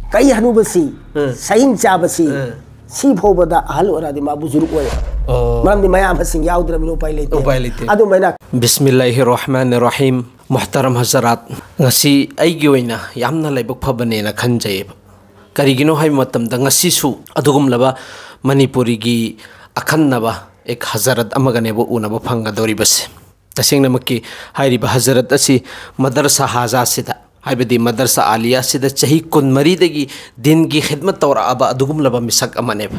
kai hanubasi sain chabasi si phobada ahal oradi ma buzurg oy maram di maya masing yaudra mino pai lete adu maina bismillahir rahmanir rahim muhtaram hazarat ngasi aigi oina yamna laibak phabane na khanjay karigino hay matam da ngasi su adugum laba manipuri gi akhanaba ek hazarat amagane bo unaba phanga dori bas tasengna makki hayri ba hazarat asi madrasa haza sida haibadi madrasa aliya sida chahi kun mari dagi din gi khidmat tawra aba adugum laba misak amane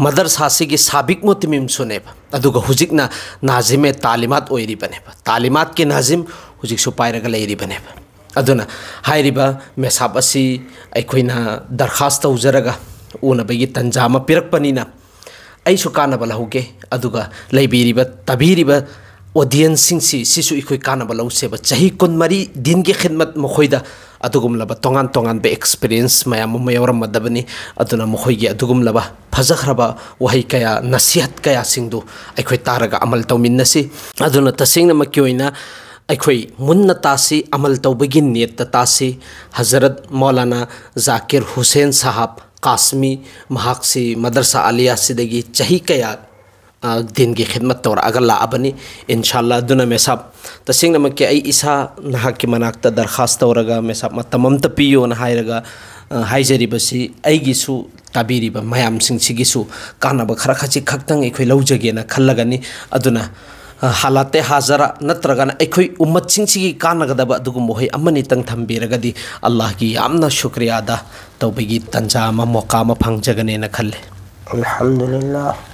madrasa sigi sabik mutimim sune aduga hujikna nazime talimat oiri bane talimat ke nazim hujik su pairaga leiri bane aduna hayriba mesab asi aikoina darkhast tawjaraga una bagi tanjama pirak panina ai su kana bala huge aduga leibiriba tabiriba audience sing sisu ikoi kana bala useba chahi kun mari din gi khidmat mokhoida adugum laba tongan tongan be experience mayam mayoram madabani aduna mokhoigi adugum laba phajakhraba wahi kaya nasihat kaya singdu aikoi taraga amal tawminnasi aduna tasingna makyoina aikoi munna tasi amal tawbagi niyat tasi Hazrat Maulana Zakir Hussain Sahab Qasmi mahaksi madrasa aliya sidagi chahi kaya din gi khidmat tawra agalla abani inshallah duna mesab tasingna makki ai isa nahaki manakta darkhast tawraga mesab matamam tapiyo na hairaga haijari basi ai gisu tabiri ba mayam sing sigisu kana ba khara khachi khaktang ekhoi laujage na khallagani aduna halate hazara natragana ekhoi ummat sing sigi kana gadaba adugum mohai amani tang thambiragadi Allah gi amna shukriya da tawbigi tanjama moqama phangjagane na khalle alhamdulillah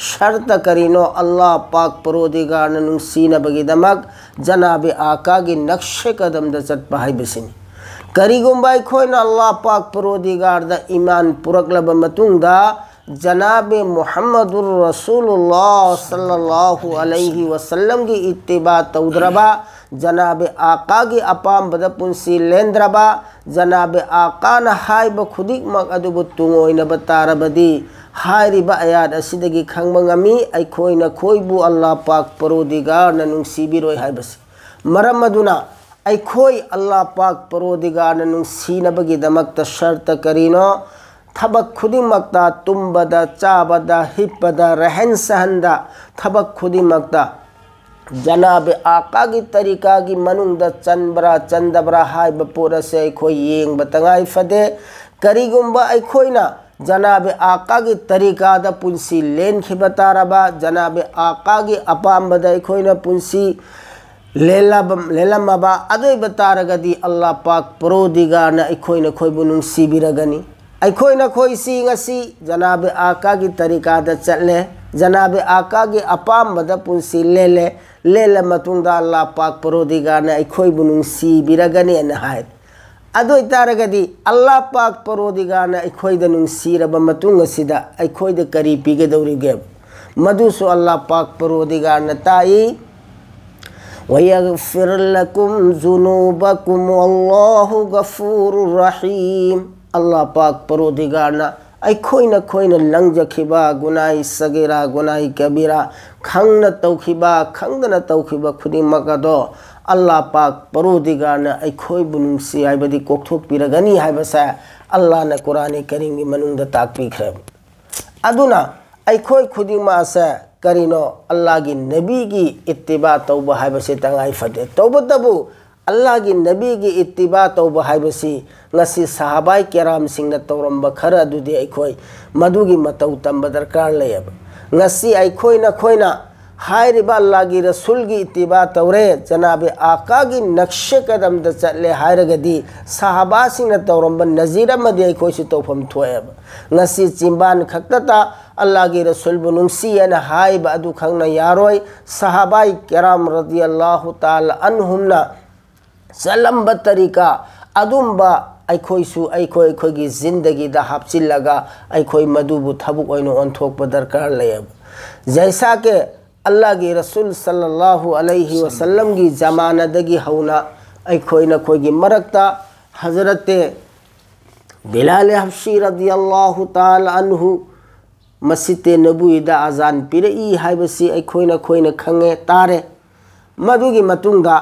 شرط کرینو اللہ پاک پروردگار ننسین بگیدمک جناب آقا کی نقش قدم دا چت پہائی بسنی کریگم by کھوئنا اللہ پاک پروردگار دا ایمان پرک لب متون دا جناب محمد الرسول اللہ صلی اللہ علیہ وسلم کی اتباع تودربا جناب آقا کی اپام بدا پنسی لیندربا جناب آقا نا ہائی بخودک مقدو بتونگوئی نبتار بدی ہائی ربا آیات اسیدگی کھنگ منگمی ای کھوئی نا کھوئی بو اللہ پاک پرودگار ننسی بھی روئی ہائی بسی مرمدنا ای کھوئی اللہ پاک پرودگار ننسی نبگی دمکتا شرط کرینو تھبک خودی مکتا تم بدا چا بدا ہپ بدا رہن سہن دا تھبک خودی مکتا جناب آقا کی طریقہ کی منون دا چند برا ہائی بپورا سے ای کھوئی یینگ بتنگائی فدے کریگم با ای کھوئی نا جناب آقا کی طریقہ دا پنسی لین کی بتا ربا جناب آقا کی اپام بدا ای کھوئی نا پنسی لیلم مبا ادوی بتا رگا دی اللہ پاک پرودگار نا ای کھوئی نا کھوئی بنون سی بھی رگنی ای کھوئی نا کھوئی سی نسی جناب آقا کی طریقہ دا چلے جناب آقا کی اپام بدا پنسی لے لمتون دا اللہ پاک پرودگار نا ای کھوئی بنون سی بھی رگنی نہایت ادو اتارگا دی اللہ پاک پرودگار نا ای کھوئی دا نون سی ربا متون سیدہ ای کھوئی دا قریبی کے دوری گیب مدوسو اللہ پاک پرودگار نا تائی وَيَغْفِرْ لَكُمْ ذُنُوبَكُمْ وَاللَّهُ غَفُورٌ رَحِيمٌ اللہ پاک پرودگار نا ای کھوئی نا لنگ جکھبا گناہی صغیرہ گناہی کبیرہ کھنگ نا توخبا کھنگ نا توخبا خودی مقدو اللہ پاک پرودگار نا ای کھوئی بنون سی آئی بدی کوکتھوک پی رگنی آئی بسا اللہ نا قرآن کریم کی منون دا تاک پیک رہے ادونا ای کھوئی خودی ماں سے کرینو اللہ کی نبی کی اتباع توبہ ہے بسی تنگائی فتح توبہ تبو اللہ کی نبی کی اتباع توبہ ہے بسی نسی صحابہ کرام سنگھ تورم بکھر ادو دی ای کھوئی مدو کی متو تم بدرکار لے اب نسی ای کھوئی نا ہائی ربا اللہ کی رسول کی اتباع تورے جناب آقا کی نقش قدم دا چلے ہائی رگا دی صحابہ سنگھ تورم بن نظیر مدی ای کھوئی سی توفم تھوئے اب نسی چنبان کھکتا تا اللہ کی رسول بننسی ہے ہائی با ادو کھنگنا یاروئی صحابہ کرام رضی اللہ تعالی عنہم نا سلم بطریقہ ادوم با ای کھوئی کی زندگی دا حبسی لگا ای کھوئی مدوبو تھبک اینو انتھوک بدرکار لے اب جیسا کہ اللہ کی رسول صلی اللہ علیہ وسلم کی زماندگی ہونا ای کھوئی کی مرکتا حضرت بلال حبشی رضی اللہ تعالی عنہ مسجد نبوی دا آزان پیرئی ہائی بسی ای کھوئی نا کھنگے تارے مدو کی متون دا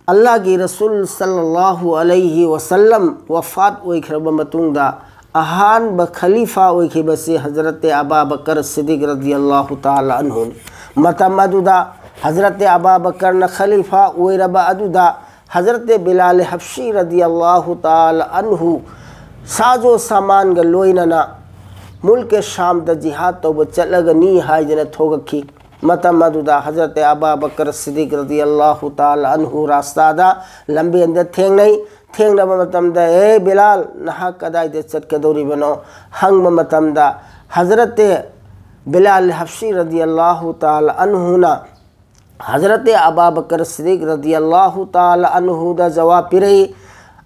اللہ کی رسول صلی اللہ علیہ وسلم وفات ویکھرب متون دا اہان بخلیفہ ویکھی بسی حضرت ابا بکر صدیق رضی اللہ تعالی عنہ متا مدو دا حضرت ابا بکر نا خلیفہ ویرب ادو دا حضرت بلال حبشی رضی اللہ تعالی عنہ سازو سامان گلوئننا ملک شام دا جہاد تو بچلگ نی ہائی جنت ہوگا کی متا مدو دا حضرت ابا بکر صدیق رضی اللہ تعالی عنہ راستہ دا لمبی اندر تھینگ نا متم دا اے بلال نہا قدائی دے چت کے دوری بنو ہنگ متم دا حضرت بلال حبشی رضی اللہ تعالی عنہ نا حضرت ابا بکر صدیق رضی اللہ تعالی عنہ دا جواب پیرئی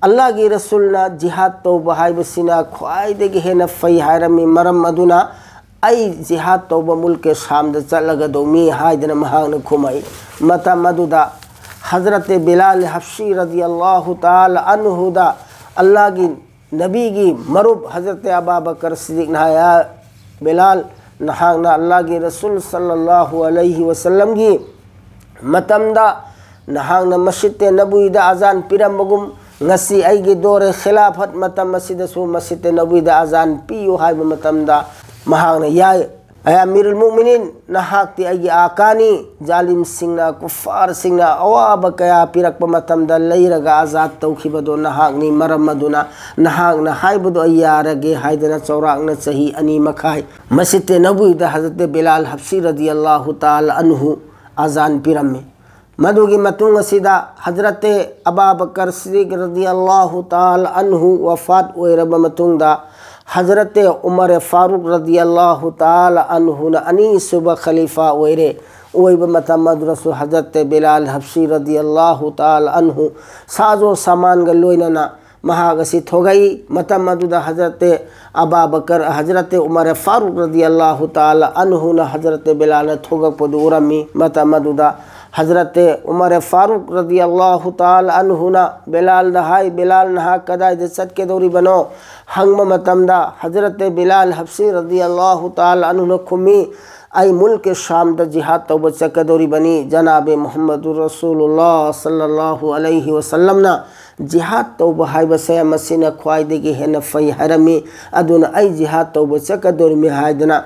اللہ کی رسولنا جہاد تو بہائی بسینا خواہی دے گی ہے نفعی حیرمی مرم مدونا ای جہاد تو بملک شام دا چلگا دومی ہائی دن مہاں نکھومائی متا مدو دا حضرت بلال حبشی رضی اللہ تعالی عنہ دا اللہ کی نبی کی مرب حضرت ابا بکر صدیق نہایا بلال نہانا اللہ کی رسول صلی اللہ علیہ وسلم کی متم دا نہانا مسجد نبوی دا آزان پیرم بگم نسی ای گی دور خلافت متم مسجد سو مسجد نبوی دا آزان پیو ہائی متم دا مہاں یا اے امیر المؤمنین نحاق تی ای آکانی ظالم سنگنا کفار سنگنا اواب کیا پیرک پمتم دا لئی رگا آزاد توخی بدو نحاق نی مرم مدونا نحاق نحائی بدو ای آرگی حائی دنا چوراق نا چہی انی مکھائی مسجد نبوی دا حضرت بلال حبشی رضی اللہ تعالی عنہ آزان پیرم میں مدو کی متون سیدہ حضرت ابا بکر صدیق رضی اللہ تعالی عنہ وفات ویرب متون دا حضرت عمر فاروق رضی اللہ تعالی عنہ انی صبح خلیفہ ویرے اویب متمد رسول حضرت بلال حبشی رضی اللہ تعالی عنہ سازو سامان گلویننا مہاگسی تھوگئی متمد حضرت ابا بکر حضرت عمر فاروق رضی اللہ تعالی عنہ حضرت بلال تھوگا پدورمی متمد حضرت عمر فاروق رضی اللہ تعالی عنہ بلال دہائی بلال نہا کدا جسد کے دوری بنو ہنگم متمدہ حضرت بلال حبشی رضی اللہ تعالی عنہ کھمی ای ملک شام دا جہاد توبہ چکا دوری بنی جناب محمد رسول اللہ صلی اللہ علیہ وسلم نا جہاد توبہ ہائی بسیا مسینہ خواہی دگی ہے نفعی حرمی ادون ای جہاد توبہ چکا دوری میں ہائی دنا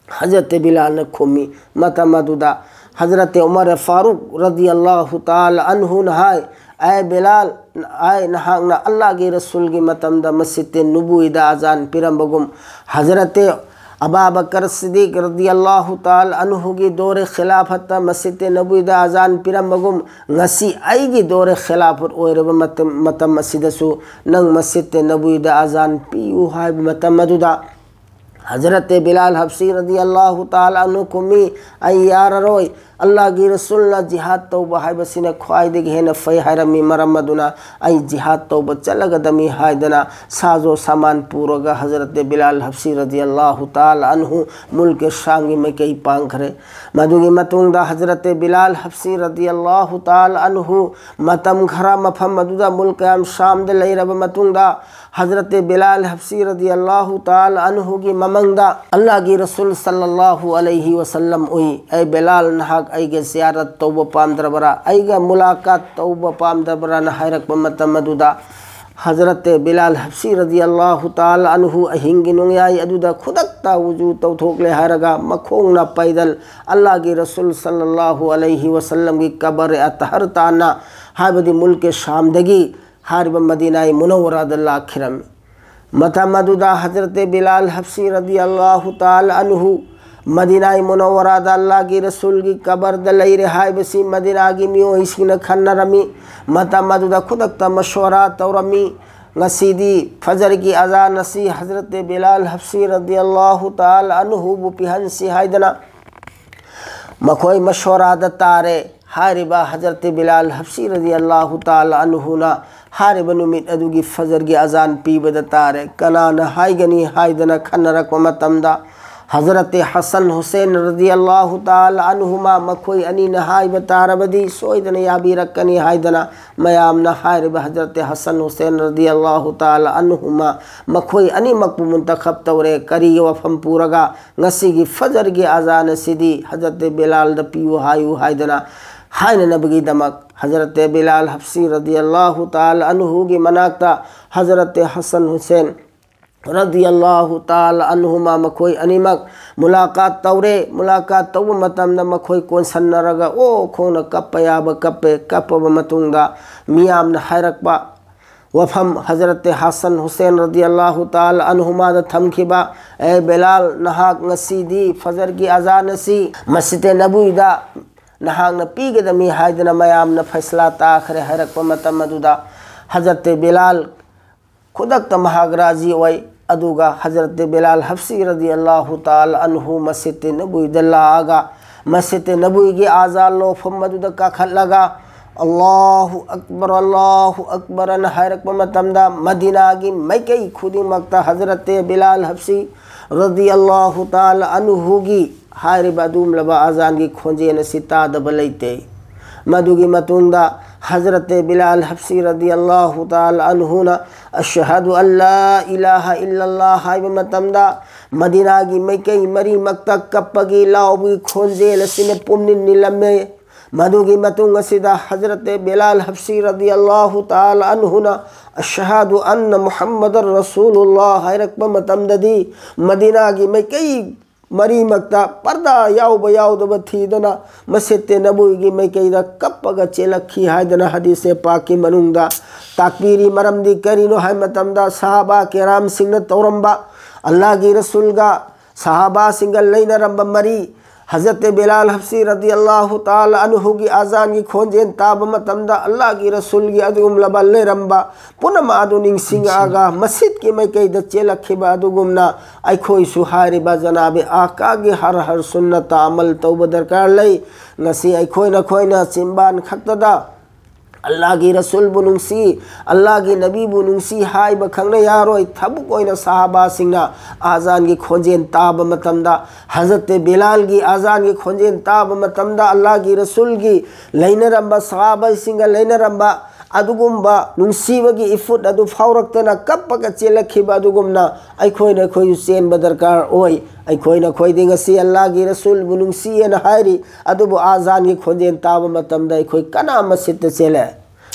حضرت بلال نے کھمی متمدہ حضرت عمر فاروق رضی اللہ تعالی عنہ نہائے اے بلال اے نہاغنا اللہ کی رسول کی متمدہ مسجد نبوی دا آزان پیرم بگم حضرت ابا بکر صدیق رضی اللہ تعالی عنہ کی دور خلافت مسجد نبوی دا آزان پیرم بگم نسی آئی کی دور خلافت اویرب متم مسجد سو ننگ مسجد نبوی دا آزان پیو ہائی متمدہ حضرت بلال حبشی رضی اللہ تعالی عنہ کمی ای یار روئی اللہ کی رسولنا جہاد توبہ ہائی بسینے خواہی دگی ہے نفعی حرمی مرمدنا ای جہاد توبہ چلگ دمی ہائی دنا سازو سامان پورگا حضرت بلال حبشی رضی اللہ تعالی عنہ ملک شانگی میں کئی پانک رہے مدوگی متونگ دا حضرت بلال حبشی رضی اللہ تعالی عنہ متم گھرا مفہم مدودہ ملک ام شام دے لئی رب متونگ دا حضرت بلال حبشی رضی اللہ تعالی عنہ کی ممنگ دا اللہ کی رسول صلی اللہ علیہ وسلم ہوئی اے بلال نحاق ای گے زیارت توبہ پام دربرا ای گے ملاقات توبہ پام دربرا نحائی رکھ متمدودہ حضرت بلال حبشی رضی اللہ تعالی عنہ اہنگی ننگی آئی ادودہ خودکتا وجود تو تھوک لے ہائرگا مکھونگنا پیدل اللہ کی رسول صلی اللہ علیہ وسلم کی قبر اتحر تانا ہائی بدی ملک شام دگی حارب مدینہ منورہ داللہ اکھرم متمدودہ حضرت بلال حبشی رضی اللہ تعالی عنہ مدینہ منورہ دا اللہ کی رسول کی قبر دلائی رہائی بسی مدینہ کی میو اسی نکھن رمی متمدودہ خودکتا مشورات اور رمی نسیدی فجر کی اذان نسی حضرت بلال حبشی رضی اللہ تعالی عنہ بو پیہن سی حیدنا مکھوئی مشورات تارے حاربہ حضرت بلال حبشی رضی اللہ تعالی عنہ نا حارب نمید ادو کی فجر کی اذان پی بدتارے کنان ہائی گنی حیدنا کھن رکو متمدہ حضرت حسن حسین رضی اللہ تعالی عنہما مکھوئی انی نہائی بتار بدی سویدن یابی رکنی حیدنا میام نہائی رب حضرت حسن حسین رضی اللہ تعالی عنہما مکھوئی انی مکبو منتخب تورے کری وفم پورگا نسی کی فجر کی آزان سیدی حضرت بلال دا پیو ہائیو حیدنا حین نبگی دمک حضرت بلال حبشی رضی اللہ تعالی عنہ کی مناکتا حضرت حسن حسین رضی اللہ تعالی عنہما مکھوئی انیمک ملاقات تورے ملاقات تو متمدہ مکھوئی کون سن رگا او کھون کپ یاب کپ بمتونگا میام نحیرک با وفہم حضرت حسن حسین رضی اللہ تعالی عنہما دا تھمکھبا اے بلال نحاق نسیدی فجر کی اذان نسی مسجد نبوی دا نحاق نپی گے دمی حیدنا میام نفیصلہ تاخر حیرک بمتمدہ حضرت بلال خودک تمہاگ راضی ہوئی ادوگا حضرت بلال حبشی رضی اللہ تعالی عنہ مسجد نبوی دلہ آگا مسجد نبوی کی آزال لو فمدو دکا کھل لگا اللہ اکبر نحیرک بمتمدہ مدینہ کی مکئی خودی مکتا حضرت بلال حبشی رضی اللہ تعالی عنہ کی حائر بدوم لبا آزان کی کھونجے نسیتا دبلیتے مدوگی متوندہ حضرت بلال حبشی رضی اللہ تعالی عنہ اشہد ان لا الہ الا اللہ ہائی بمتمدہ مدینہ کی مکئی مری مکتک کپگی لاؤبی کھونجے لسین پمنن نلمے مدوگی متونگ سیدہ حضرت بلال حبشی رضی اللہ تعالی عنہ اشہد ان محمد رسول اللہ ہائی رکبہ متمدہ دی مدینہ کی مکئی مری مکتا پردہ یاو بیاو دو بتھی دنا مسجد نبوی کی میں کئی دا کپ پگا چلکھی ہائی دنا حدیث پاکی منوں دا تکبیری مرم دی کرینو ہائی متمدہ صحابہ کرام سنگت تورمبا اللہ کی رسول گا صحابہ سنگل لین رمبا مری حضرت بلال حبشی رضی اللہ تعالی عنہ کی آزان کی کھونجین تاب متمدہ اللہ کی رسول کی ادوم لبل رمبا پنم ادو ننگسنگ آگا مسجد کی میں کئی دچے لکھی با ادو گمنا ای کھوئی سہاری با جناب آقا کی ہر سنت عمل توبہ درکار لئی نسی ای کھوئی نہ چنبان خطدہ اللہ کی رسول بننگسی اللہ کی نبی بننگسی ہائی بکھنگنا یاروئی تھب کوئی نہ صحابہ سنگنا آزان کی کھونجین تاب متمدہ حضرت بلال کی آزان کی کھونجین تاب متمدہ اللہ کی رسول کی لین رمبا صحابہ سنگا لین رمبا ادوگمبا ننگسیبگی افت ادو فورکتنا کب پکا چیلکھی با ادوگمنا ای کھوئی نہ کھوئی حسین بدرکار اوئی ای کھوئی نہ کھوئی دنگسی اللہ کی رسول بننگسی نحائری ادو آزان کی کھونجین تاب متمدہ ای کھوئی کنا مسجد چیلے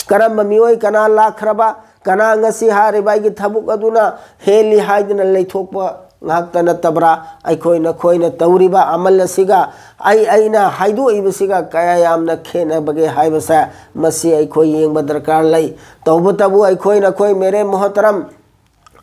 کرم میوئی کنا لاکھ ربا کنا ngasi hari baigi thabuk aduna heli haidna leithokpa ngakta tabra ai khoina tauriba amal siga aina haidu ibasiga kaya yamna khena bage haibasa masi ai khoi yeng badarkar lai tawba tabu ai khoi mere muhtaram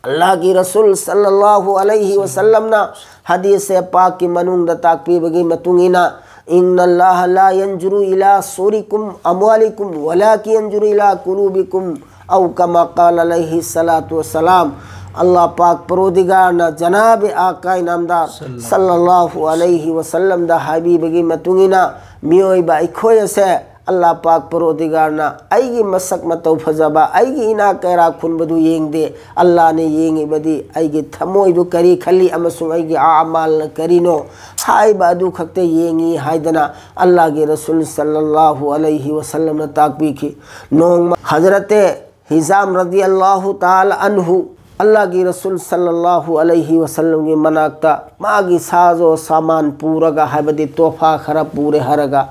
اللہ کی رسول صلی اللہ علیہ وسلم نا حدیث پاک کی منون دا تاکپی بگی متونگینا ان اللہ لا ينظر الى صورکم اموالکم ولكن ينظر الى قلوبکم او کما قال علیہ السلام اللہ پاک پرودگار نا جناب آقا نامدار صلی اللہ علیہ وسلم دا حبیب بگی متونگینا میوئی با اکھوئی سے اللہ پاک پرودگار نا ایگی مسک متو فزبا ایگی انا کیرا کھن بدو یینگ دے اللہ نے یینگ بدی ایگی تھموئی دو کری کھلی امسوں ایگی اعمال کرینو ہائی بادو کھکتے یینگی ہائدنا اللہ کے رسول صلی اللہ علیہ وسلم نے تاکبی کی نونگ حضرت حزام رضی اللہ تعالی عنہ اللہ کی رسول صلی اللہ علیہ وسلم کی مناکتا ماگی ساز و سامان پورگا ہے بدی توفہ خراب پورے ہرگا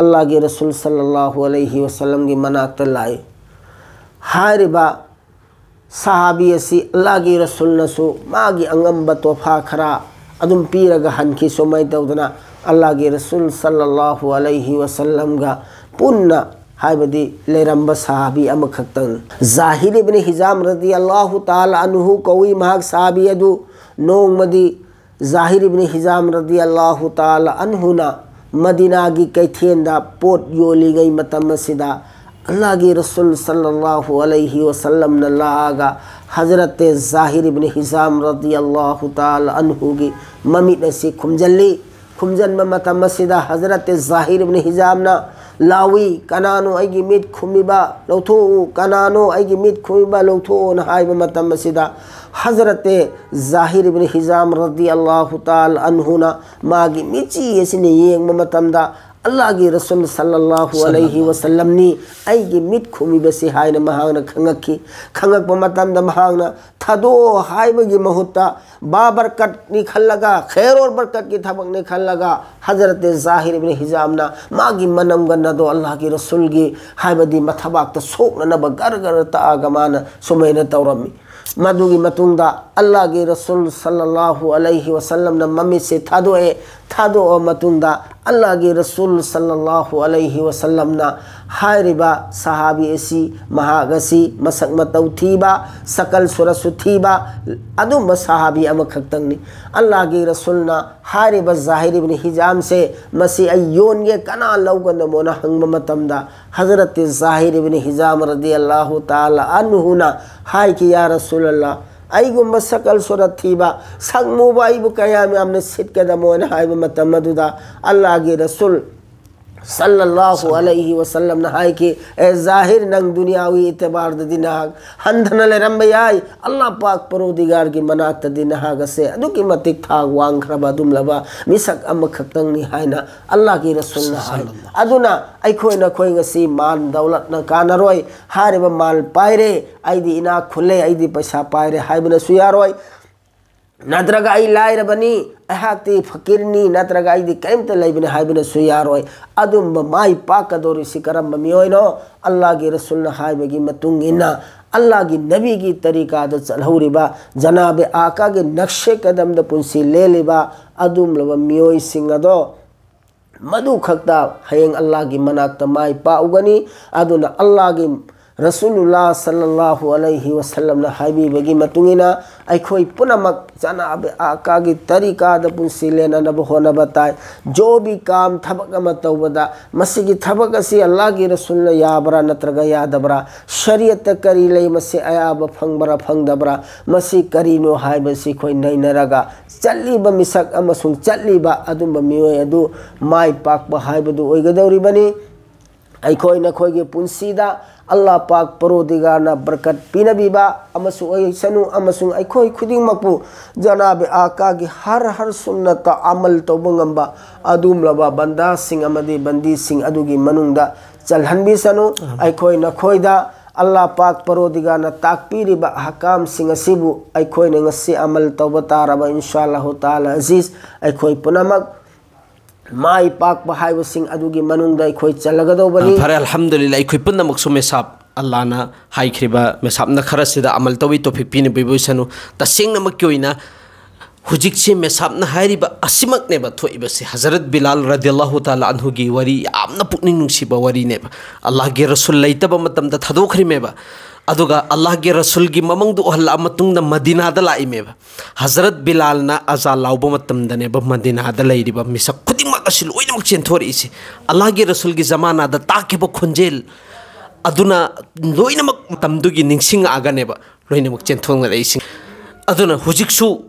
اللہ کے رسول صلی اللہ علیہ وسلم کی مناکت لائے ہائر با صحابی اسی اللہ کی رسول نسو ماگی انگم بطوفا کھرا ادم پیرگا ہنکی سومائی دودنا اللہ کے رسول صلی اللہ علیہ وسلم کا پننا ہائے بدی لیرمب صحابی امکھتن ظاہر ابن حزام رضی اللہ تعالی عنہ کوئی مہاگ صحابی ادو نونگ مدی ظاہر ابن حزام رضی اللہ تعالی عنہ نا مدینہ کی کیتھین دا پوٹ یولی گئی متمسدہ اللہ کی رسول صلی اللہ علیہ وسلم نے لاغا حضرت ظاہر ابن حزام رضی اللہ تعالی عنہ کی ممی نسی کھمجن میں متمسدہ حضرت ظاہر ابن حزام نا لاوی کنانو ایگی میت کھمیبا لوتھو کنانو ایگی میت کھمیبا لوتھو نہائی بمتمسدہ حضرت ظاہر ابن حزام رضی اللہ تعالی عنہ نا ماگی میچی اسنے یہ ممتمدہ اللہ کی رسول صلی اللہ علیہ وسلم نی ایگی میت کھومی بسی ہائینا مہانا کھنگک بمتمدہ مہانا تھدو ہائی بگی مہتا بابرکت نکھل لگا خیر اور برکت کی تھبک نکھل لگا حضرت ظاہر ابن حزام نا ماگی منم گنہ دو اللہ کی رسول کی ہائی بدی متھباک تا سوک نبا گر تا آگمانا سمین تورمی مدو کی متونگا اللہ کی رسول صلی اللہ علیہ وسلم نے ممی سے تھادو او متونگا اللہ کی رسول صلی اللہ علیہ وسلم نے ہائے ربا صحابی ایسی مہاگسی مسک متو تھیبا سکل سرسو تھیبا ادو صحابی امکھتنگنی اللہ کی رسول نے ہائے ربا ظاہر ابن حزام سے مسیح ایون یہ کنا لوگن مونا ہنگ متمدہ حضرت ظاہر ابن حزام رضی اللہ تعالی عنہ نا ہائے کہ یا رسول اللہ ای گم سکل صورت تھیبا سنگ موبائی بو قیامی ہم نے سٹ کے دموین ہائی بمتمدو دا اللہ کی رسول صلی اللہ علیہ وسلم نہائی کہ اے ظاہر ننگ دنیاوی اعتبار دا دینہاگ ہندھن لے رمبی آئی اللہ پاک پرودگار کی منات دا دینہاگ سے ادو کی متک تھاگ وانگ ربا دم لبا مسک امکھتنگ نہائینا اللہ کی رسول نہائی ادو نا ای کھوئی نا کھوئی گسی مال دولت نا کانا روئی ہارے با مال پائے رے ای دی انا کھلے ای دی پیسہ پائے رے ہائی بنا سویا روئی نادرگا ای لائے ربنی احاقتی فقیرنی نادرگا ای دی قیمت لائی بنا ہائی بنا سویا روئی ادم بمائی پاک دوری سکرم بمیوئی نو اللہ کی رسول نہائی بگی متونگینا اللہ کی نبی کی طریقہ عادت چلہو ربا جناب آقا کے نقش قدم دا پنسی لے لبا ادم لبمیوئی سنگ دو مدو کھکتا حیeng اللہ کی مناکتا مائی پاؤگنی ادونا اللہ کی Rasulullah sallallahu alaihi wasallam na haibi bagi matungina aikhoi punamak janabe akagi tarika da punsilena na bohona batai jo bi kam thabak ama tawbada masigi thabak asi Allah gi rasul na yabra natraga yadabra shariat kari lei masi ayaba phangbara phangdabra masi karino haiba si khoi nainaraga challi ba misak amasung challi ba adumba mioi adu mai pak ba haiba du oigadori bani aikhoi na khoi gi punsida Allah Pak Parodigarna berkat pinabiba amasung ay sanu amasung ay koy kuding mapu janabe akagi har sunnata amal tawbangamba adum laba banda sing amadi bandi sing adugi manungda jalhanbi sanu ay koy na koyda Allah Pak Parodigarna takpiriba hakam sing asibu ay koy na ngasi amal tawbatara ba inshallah taala aziz ay koy punamak mai pak bahai wasing adugi manungda ikoi chalagado bani fare alhamdulillah ikoi punna maksu mesap Allah na hai khriba mesap na khara sida amal tawi topic pin bibu sanu tasing na makyoina hujik se mesap na hairiba asimak ne ba thoi ba se Hazrat Bilal radhiyallahu taala anhu gi wari amna pukning nungsi ba wari ne ba Allah ge rasul laita ba matam da thado khri me ba aduga Allah ge rasul gi mamang du halla matung na Madina da lai me ba Hazrat Bilal na azal lauba matam da ne ba Madina da lai ri ba misak khuding mak asil oina mak chen thori isi Allah ge rasul gi zamana da ta ke ba khonjel aduna loina mak matam du gi ningsing aga ne ba loina mak chen thong lai isi aduna hujik su